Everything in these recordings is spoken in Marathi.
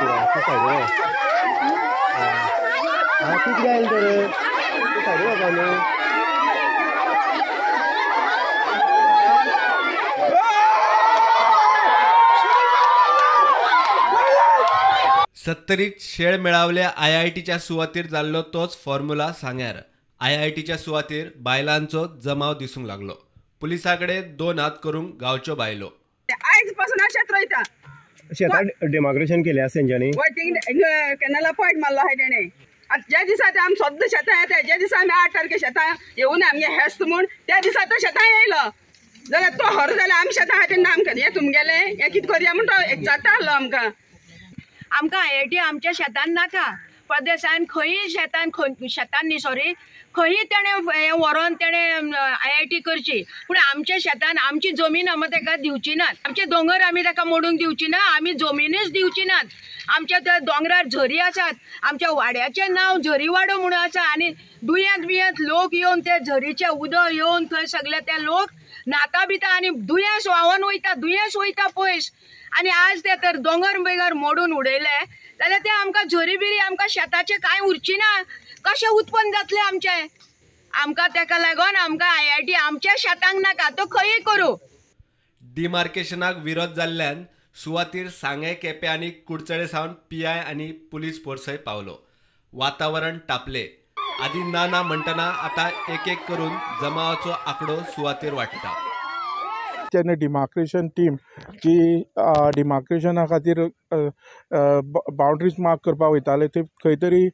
तू सायडीन तू कितें आयलें तर तू सायडीन वचपा न्हू. सत्तरीत शेळ मेळावल्या IITच्या सुवातेर जाल्लो तोच फॉर्म्युला सांग्यार. IITच्या सुवातेर बायलांचो जमाव दिसूंक लागलो. पुलिसाकडे 2 हात करूंक गांवच्यो बायलो. आयज पासून हांव शेत रोयता. शेतां डेमोक्रेशन केलें आसा तेंच्यांनी. कॅनला पॉयंट मारलो आहाय तेणें. ज्या दिसा आमी सद्दां शेतां येता, ज्या दिसा आमी 8 तारखे शेतां येवन आमगे हेस्त म्हूण त्या दिसा तो शेतां येयलो जाल्यार तो हर जाल्यार आमी शेतां आहा तेन्ना आमकां हें तुमगेलें हें कितें करया म्हूण तो एक जाता आहलो आमकां. आमकां IIT आमच्या शेतान नाका. परदेसान खंयी शेतान न्ही सॉरी खंयी तेणें व्हरोन तेणें IIT करची, पूण आमच्या शेतान आमची जमीन आमी ताका दिवची नात. आमचे दोंगर आमी ताका मोडूंक दिवची ना, आमी जमिनूच दिवची नात. आमच्या त्या दोंगरार झरी आसात, आमच्या वाड्याचें नांव झरीवाडो म्हणून आसा आनी दुयेंत लोक येवन ते झरीचें उदक येवन थंय सगळे ते लोक न्हाता बिता आनी दुयेंस व्हांवून वयता पयस. आनी आज ते तर दोंगर बिगर मोडून उडयले जाल्यार ते आमकां झरी बिरी आमकां शेताचें कांय उरची ना. कशें उत्पन्न जातलें आमचें? आमकां ताका लागून आमकां IIT आमच्या शेतांक नाका, तो खंयी करूं. डिमार्केशनाक विरोध जाल्ल्यान सुवातेर सांगे केपें आनी कुडचडे सावन PI आनी पुलीस फोर्सय पावलो. वातावरण तापले. आदी ना म्हणटना आतां एक करून जमावाचो आंकडो सुवातेर वाडटा. तेन्ना डिमार्केशन टीम जी डिमार्केशना खातीर बाउंड्रीज मार्क करपाक वयताले ते खंय तरी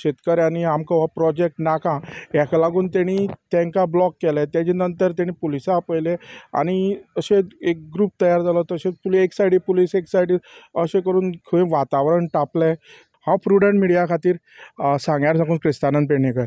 शेतकऱ्यांनी आमकां हो प्रोजेक्ट नाका हेका लागून तेणी तांकां ब्लॉक केले. तेजे नंतर तेणी पुलिसां आपयले आनी अशें एक ग्रूप तयार जालो. तशेंच एक सायडी पुलीस एक सायडी अशें करून खंय वातावरण तापलें. हांव प्रुडंट मिडिया खातीर सांग्यार साकून क्रिस्तानंद पेडणेकर.